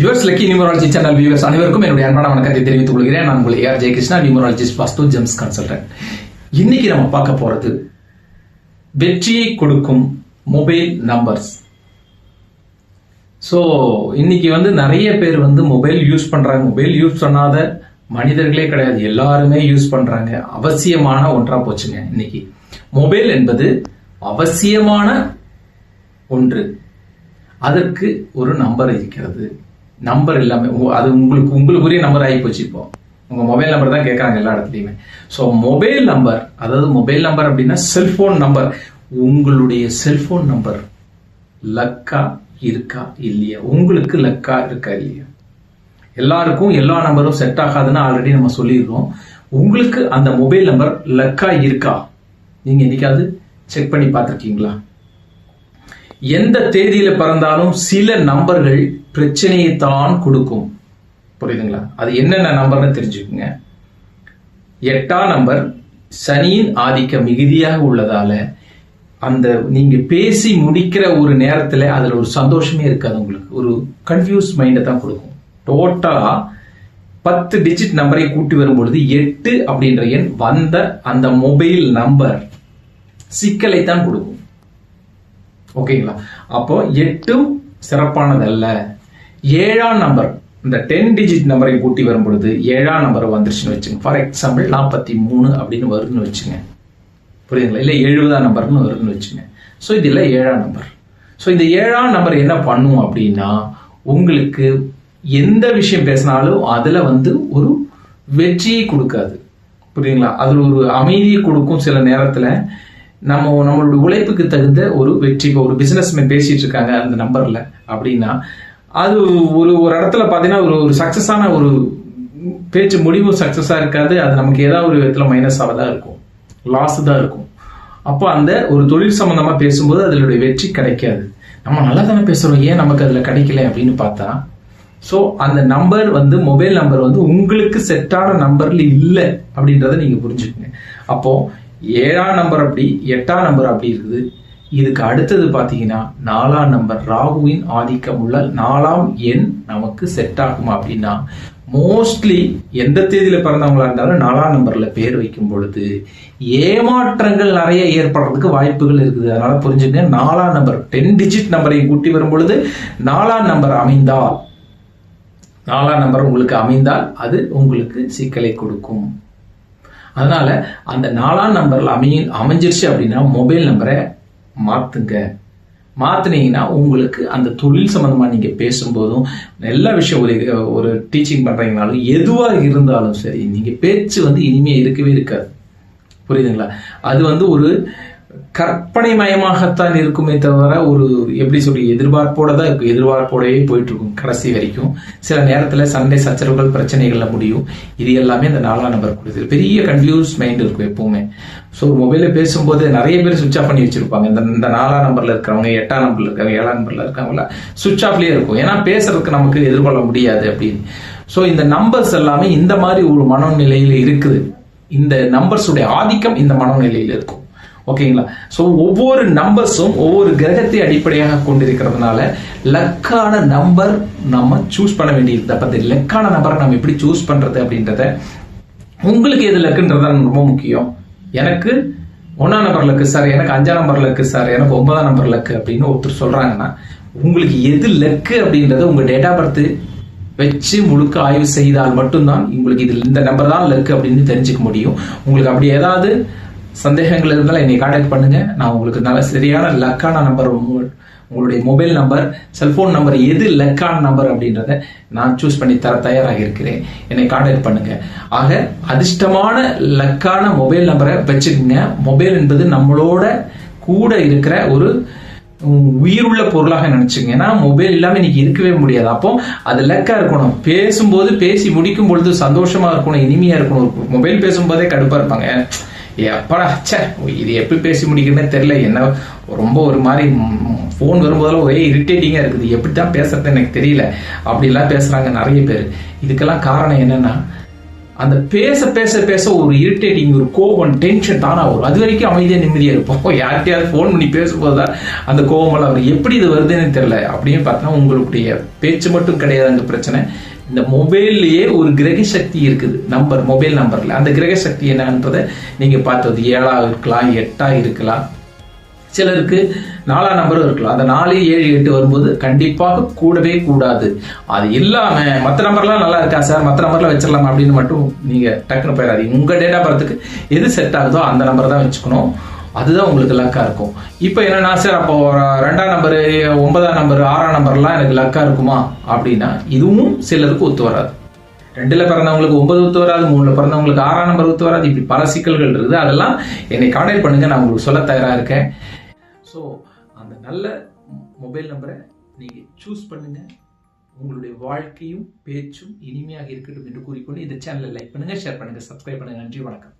Yours lucky numerology channel viewers அனைவருக்கும் என்னுடைய அன்பான வணக்கத்தை தெரிவித்துக் கொள்கிறேன். நான் உங்கள் ஏஆர் ஜெயகிருஷ்ணா, நியூமராலஜிஸ்ட், வாஸ்து ஜெம்ஸ் கன்சல்டன்ட். இன்னைக்கு நம்ம பார்க்க போறது வெற்றியை கொடுக்கும் மொபைல் நம்பர்ஸ். ஸோ இன்னைக்கு நிறைய பேர் மொபைல் யூஸ் பண்றாங்க. மொபைல் யூஸ் பண்ணாத மனிதர்களே கிடையாது, எல்லாருமே யூஸ் பண்றாங்க. அவசியமான ஒன்றா போச்சுங்க. இன்னைக்கு மொபைல் என்பது அவசியமான ஒன்று. அதற்கு ஒரு நம்பர் இருக்கிறது. நம்பர் இல்லாம அது உங்களுக்குரிய நம்பர் ஆகி போச்சு. இப்போ உங்க மொபைல் நம்பர் தான் கேட்கறாங்க எல்லா இடத்துலயுமே. ஸோ மொபைல் நம்பர், அதாவது மொபைல் நம்பர் அப்படின்னா செல்போன் நம்பர். உங்களுடைய செல்போன் நம்பர் லக்கா இருக்கா இல்லையா? உங்களுக்கு லக்கா இருக்கா இல்லையா? எல்லாருக்கும் எல்லா நம்பரும் செட் ஆகாதுன்னு ஆல்ரெடி நம்ம சொல்லிடுறோம். உங்களுக்கு அந்த மொபைல் நம்பர் லக்கா இருக்கா? நீங்க என்னைக்காவது செக் பண்ணி பார்த்திருக்கீங்களா? எந்த தேதியில பிறந்தாலும் சில நம்பர்கள் பிரச்சனையை தான் கொடுக்கும். புரியுதுங்களா? அது என்னென்ன நம்பர்னு தெரிஞ்சுக்குங்க. 8ஆம் நம்பர் சனியின் ஆதிக்கம் மிகுதியாக உள்ளதால அந்த நீங்க பேசி முடிக்கிற ஒரு நேரத்துல அதுல ஒரு சந்தோஷமே இருக்காது. உங்களுக்கு ஒரு கன்ஃபியூஸ் மைண்டை தான் கொடுக்கும். டோட்டலா 10 டிஜிட் நம்பரை கூட்டி வரும்பொழுது 8 அப்படின்ற எண் வந்த அந்த மொபைல் நம்பர் சிக்கலை தான் கொடுக்கும். ஓகேங்களா? அப்போ 8 சிறப்பானதல்ல. 7ஆம் நம்பர், இந்த 10 டிஜிட் நம்பரை கூட்டி வரும் பொழுது 7ஆம் நம்பர் வந்துருச்சுன்னு வச்சுங்க. ஃபார் எக்ஸாம்பிள் 43 அப்படின்னு வருதுன்னு வச்சுங்க. புரியுதுங்களா? இல்லை 70ஆம் நம்பர்னு வருதுன்னு வச்சுங்க. ஸோ இதில் 7ஆம் நம்பர். ஸோ இந்த 7ஆம் நம்பர் என்ன பண்ணும் அப்படின்னா, உங்களுக்கு எந்த விஷயம் பேசினாலும் அதில் ஒரு வெற்றியை கொடுக்காது. புரியுதுங்களா? அதில் ஒரு அமைதியை கொடுக்கும். சில நேரத்தில் நம்மளுடைய உழைப்புக்கு தகுந்த ஒரு வெற்றி. இப்போ ஒரு பிசினஸ் மேன் பேசிட்டு இருக்காங்க அந்த நம்பர்ல அப்படின்னா, அது ஒரு இடத்துல பாத்தீங்கன்னா ஒரு சக்சஸான ஒரு பேச்சு முடிவும் சக்சஸா இருக்காது. அது நமக்கு ஏதாவது ஒரு விதத்துல மைனஸாக தான் இருக்கும், லாஸ் தான் இருக்கும். அப்போ அந்த ஒரு தொழில் சம்பந்தமா பேசும்போது அதனுடைய வெற்றி கிடைக்காது. நம்ம நல்லா தானே பேசுறோம், ஏன் நமக்கு அதுல கிடைக்கல அப்படின்னு பார்த்தா, ஸோ அந்த நம்பர் மொபைல் நம்பர் உங்களுக்கு செட்டான நம்பர்ல இல்லை அப்படின்றத நீங்க புரிஞ்சுக்கங்க. அப்போ 7ஆம் நம்பர் அப்படி, 8ஆம் நம்பர் அப்படி இருக்குது. இதுக்கு அடுத்தது பாத்தீங்கன்னா 4ஆம் நம்பர், ராகுவின் ஆதிக்கம் உள்ள 4ஆம் எண் நமக்கு செட் ஆகுமா அப்படின்னா, மோஸ்ட்லி எந்த தேதியில பிறந்தவங்களா இருந்தாலும் 4ஆம் நம்பர்ல பேர் வைக்கும் பொழுது ஏமாற்றங்கள் நிறைய ஏற்படுறதுக்கு வாய்ப்புகள் இருக்குது. அதனால புரிஞ்சுங்க, 4ஆம் நம்பர் 10 டிஜிட் நம்பரை கூட்டி வரும் பொழுது 4ஆம் நம்பர் அமைந்தால், 4ஆம் நம்பர் உங்களுக்கு அமைந்தால் அது உங்களுக்கு சிக்கலை கொடுக்கும். அதனால அந்த 4ஆம் நம்பர்ல அமைஞ்சிருச்சு அப்படின்னா மொபைல் நம்பரை மாத்துங்க. மாத்தினீங்கன்னா உங்களுக்கு அந்த தொழில் சம்பந்தமா நீங்க பேசும்போதும், எல்லா விஷயம் ஒரு டீச்சிங் பண்றீங்கனாலும் எதுவா இருந்தாலும் சரி, நீங்க பேச்சு இனிமே இருக்கவே இருக்காது. புரியுதுங்களா? அது ஒரு கற்பனை மயமாகத்தான் இருக்குமே தவிர ஒரு எப்படி சொல்லி எதிர்பார்ப்போட தான் இருக்கும். எதிர்பார்ப்போடவே போயிட்டு இருக்கும் கடைசி வரைக்கும். சில நேரத்துல சண்டை சச்சரவுகள் பிரச்சனைகள்ல முடியும். இது எல்லாமே இந்த 4ஆம் நம்பர் கொடுக்குது. பெரிய கன்ஃபியூஸ் மைண்ட் இருக்கும் எப்பவுமே. ஸோ மொபைல பேசும்போது நிறைய பேர் சுவிச் ஆஃப் பண்ணி வச்சிருப்பாங்க. இந்த 4ஆம் நம்பர்ல இருக்கிறவங்க, 8ஆம் நம்பர்ல இருக்காங்க, 7ஆம் நம்பர்ல இருக்காங்களா, சுவிச் ஆஃப்லயே இருக்கும். ஏன்னா பேசுறதுக்கு நமக்கு எதிர்கொள்ள முடியாது அப்படின்னு. ஸோ இந்த நம்பர்ஸ் எல்லாமே இந்த மாதிரி ஒரு மனநிலையில இருக்குது. இந்த நம்பர்ஸுடைய ஆதிக்கம் இந்த மனநிலையில இருக்கும். ஓகேங்களா? ஸோ ஒவ்வொரு நம்பர்ஸும் ஒவ்வொரு கிரகத்தை அடிப்படையாக கொண்டிருக்கிறதுனால லக்கான நம்பர் நம்ம சூஸ் பண்ண வேண்டியது. அப்ப லக்கான நம்பரை நம்ம எப்படி சூஸ் பண்றது அப்படின்றத, உங்களுக்கு எது லக்குன்றத ரொம்ப முக்கியம். எனக்கு 1ஆம் நம்பர் லக்கு சார், எனக்கு 5ஆம் நம்பர் லக்கு சார், எனக்கு 9ஆம் நம்பர் லக்கு அப்படின்னு ஒருத்தர் சொல்றாங்கன்னா, உங்களுக்கு எது லக்கு அப்படின்றத உங்க டேட் ஆஃப் பர்த் வச்சு முழுக்க ஆய்வு செய்தால் மட்டும்தான் உங்களுக்கு இந்த நம்பர் தான் லக்கு அப்படின்னு தெரிஞ்சுக்க முடியும். உங்களுக்கு அப்படி ஏதாவது சந்தேகங்கள் இருந்தாலும் என்னை கான்டாக்ட் பண்ணுங்க. நான் உங்களுக்கு நல்ல சரியான லக்கான நம்பர், உங்களுடைய மொபைல் நம்பர், செல்போன் நம்பர் எது லக்கான நம்பர் அப்படின்றத நான் சூஸ் பண்ணி தர தயாராக இருக்கிறேன். என்னை கான்டாக்ட் பண்ணுங்க. ஆக அதிர்ஷ்டமான லக்கான மொபைல் நம்பரை வச்சுக்கோங்க. மொபைல் என்பது நம்மளோட கூட இருக்கிற ஒரு உயிருள்ள பொருளாக நினைச்சுங்க. ஏன்னா மொபைல் இல்லாம இன்னைக்கு இருக்கவே முடியாது. அப்போ அது லக்கா இருக்கணும். பேசும்போது, பேசி முடிக்கும் பொழுது சந்தோஷமா இருக்கணும், இனிமையா இருக்கணும். மொபைல் பேசும்போதே கடுப்பா இருப்பாங்க, எப்படா இது எப்படி பேசி முடிக்கிறதுனே தெரியல, என்ன ரொம்ப ஒரு மாதிரி ஃபோன் வரும்போதெல்லாம் ஒரே இரிட்டேட்டிங்கா இருக்குது, எப்படித்தான் பேசுறது எனக்கு தெரியல அப்படிலாம் பேசுறாங்க நிறைய பேர். இதுக்கெல்லாம் காரணம் என்னன்னா, அந்த பேச பேச பேச ஒரு இரிட்டேட்டிங், ஒரு கோபம், டென்ஷன் தானா வரும். அது வரைக்கும் அமைதியாக நிம்மதியாக இருப்போம். யார்கிட்டயாவது ஃபோன் பண்ணி பேசும்போதுதான் அந்த கோபமெல்லாம் வரும். எப்படி இது வருதுன்னு தெரியல அப்படின்னு பார்த்தா உங்களுடைய பேச்சு மட்டும் கிடையாது அங்கே பிரச்சனை. இந்த மொபைல்லையே ஒரு கிரக சக்தி இருக்குது, மொபைல் நம்பர்ல. அந்த கிரக சக்தி என்னன்றதை நீங்க பார்த்தது 7ஆ இருக்கலாம், 8ஆ இருக்கலாம், சிலருக்கு 4ஆம் நம்பரும் இருக்கலாம். அந்த 4, 7, 8 வரும்போது கண்டிப்பாக கூடவே கூடாது. அது இல்லாம மற்ற நம்பர்லாம் நல்லா இருக்கா சார், மற்ற நம்பர்ல வச்சிடலாம் அப்படின்னு மட்டும் நீங்க டக்குனு போயிடாதீங்க. உங்க டேட் ஆஃப் பர்த்துக்கு எது செட் ஆகுதோ அந்த நம்பர் தான் வச்சுக்கணும். அதுதான் உங்களுக்கு லக்கா இருக்கும். இப்போ என்னன்னா சார், அப்போ 2ஆம் நம்பர், 9ஆம் நம்பர், 6ஆம் நம்பர்லாம் எனக்கு லக்கா இருக்குமா அப்படின்னா இதுவும் சிலருக்கு ஒத்து வராது. 2ல பிறந்தவங்களுக்கு 9 ஒத்து வராது, 3ல பிறந்தவங்களுக்கு 6ஆம் நம்பர் ஒத்து வராது. இப்படி பல சிக்கல்கள் இருக்குது. அதெல்லாம் என்னை கான்டாக்ட் பண்ணுங்க, நான் உங்களுக்கு சொல்ல தயாரா இருக்கேன். ஸோ அந்த நல்ல மொபைல் நம்பரை நீங்க சூஸ் பண்ணுங்க. உங்களுடைய வாழ்க்கையும் பேச்சும் இனிமையாக இருக்கட்டும் என்று கூறிக்கொண்டு இந்த சேனலை லைக் பண்ணுங்க, ஷேர் பண்ணுங்க, சப்ஸ்கிரைப் பண்ணுங்க. நன்றி, வணக்கம்.